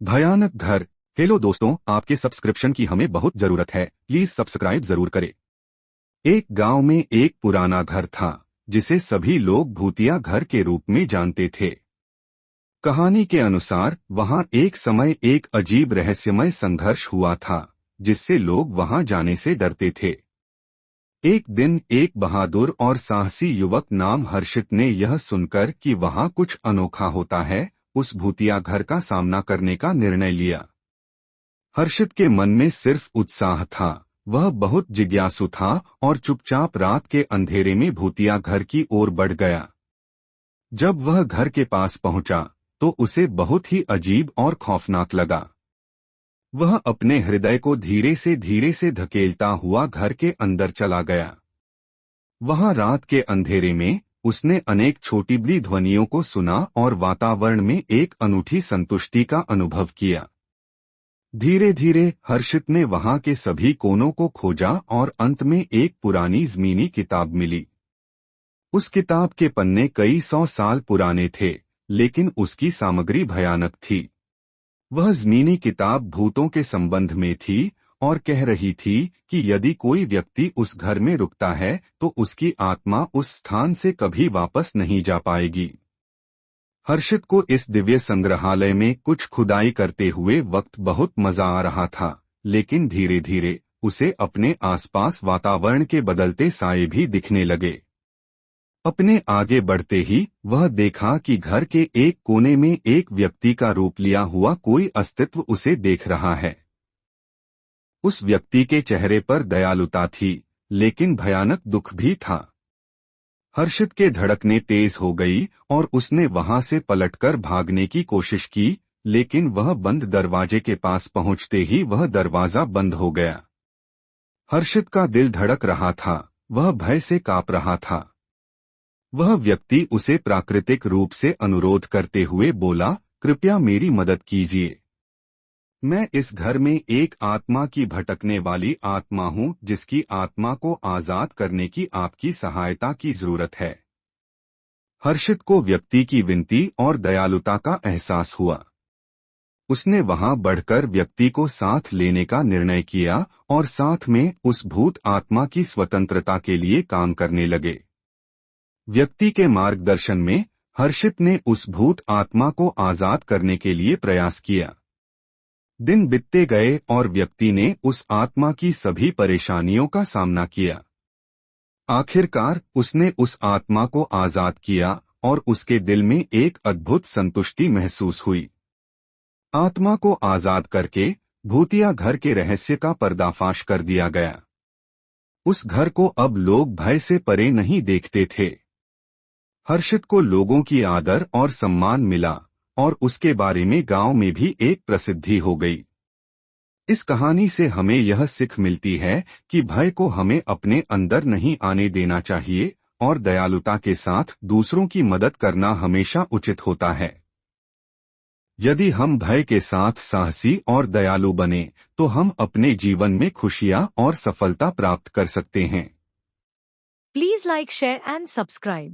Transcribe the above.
भयानक घर। हेलो दोस्तों, आपके सब्सक्रिप्शन की हमें बहुत जरूरत है, प्लीज सब्सक्राइब जरूर करें। एक गांव में एक पुराना घर था जिसे सभी लोग भूतिया घर के रूप में जानते थे। कहानी के अनुसार वहां एक समय एक अजीब रहस्यमय संघर्ष हुआ था जिससे लोग वहां जाने से डरते थे। एक दिन एक बहादुर और साहसी युवक नाम हर्षित ने यह सुनकर कि वहां कुछ अनोखा होता है, उस भूतिया घर का सामना करने का निर्णय लिया। हर्षित के मन में सिर्फ उत्साह था, वह बहुत जिज्ञासु था और चुपचाप रात के अंधेरे में भूतिया घर की ओर बढ़ गया। जब वह घर के पास पहुंचा तो उसे बहुत ही अजीब और खौफनाक लगा। वह अपने हृदय को धीरे से धकेलता हुआ घर के अंदर चला गया। वहां रात के अंधेरे में उसने अनेक छोटी बड़ी ध्वनियों को सुना और वातावरण में एक अनूठी संतुष्टि का अनुभव किया। धीरे धीरे हर्षित ने वहां के सभी कोनों को खोजा और अंत में एक पुरानी ज़मीनी किताब मिली। उस किताब के पन्ने कई 100 साल पुराने थे, लेकिन उसकी सामग्री भयानक थी। वह ज़मीनी किताब भूतों के संबंध में थी और कह रही थी कि यदि कोई व्यक्ति उस घर में रुकता है तो उसकी आत्मा उस स्थान से कभी वापस नहीं जा पाएगी। हर्षित को इस दिव्य संग्रहालय में कुछ खुदाई करते हुए वक्त बहुत मजा आ रहा था, लेकिन धीरे धीरे उसे अपने आसपास वातावरण के बदलते साए भी दिखने लगे। अपने आगे बढ़ते ही वह देखा कि घर के एक कोने में एक व्यक्ति का रूप लिया हुआ कोई अस्तित्व उसे देख रहा है। उस व्यक्ति के चेहरे पर दयालुता थी, लेकिन भयानक दुख भी था। हर्षित के धड़कनें तेज हो गई और उसने वहां से पलटकर भागने की कोशिश की, लेकिन वह बंद दरवाजे के पास पहुंचते ही वह दरवाजा बंद हो गया। हर्षित का दिल धड़क रहा था, वह भय से कांप रहा था। वह व्यक्ति उसे प्राकृतिक रूप से अनुरोध करते हुए बोला, कृपया मेरी मदद कीजिए। मैं इस घर में एक आत्मा की भटकने वाली आत्मा हूँ जिसकी आत्मा को आजाद करने की आपकी सहायता की जरूरत है। हर्षित को व्यक्ति की विनती और दयालुता का एहसास हुआ। उसने वहां बढ़कर व्यक्ति को साथ लेने का निर्णय किया और साथ में उस भूत आत्मा की स्वतंत्रता के लिए काम करने लगे। व्यक्ति के मार्गदर्शन में हर्षित ने उस भूत आत्मा को आजाद करने के लिए प्रयास किया। दिन बीतते गए और व्यक्ति ने उस आत्मा की सभी परेशानियों का सामना किया। आखिरकार उसने उस आत्मा को आजाद किया और उसके दिल में एक अद्भुत संतुष्टि महसूस हुई। आत्मा को आजाद करके भूतिया घर के रहस्य का पर्दाफाश कर दिया गया। उस घर को अब लोग भय से परे नहीं देखते थे। हर्षित को लोगों की आदर और सम्मान मिला और उसके बारे में गांव में भी एक प्रसिद्धि हो गई। इस कहानी से हमें यह सीख मिलती है कि भय को हमें अपने अंदर नहीं आने देना चाहिए और दयालुता के साथ दूसरों की मदद करना हमेशा उचित होता है। यदि हम भय के साथ साहसी और दयालु बने तो हम अपने जीवन में खुशियां और सफलता प्राप्त कर सकते हैं। Please like, share and subscribe.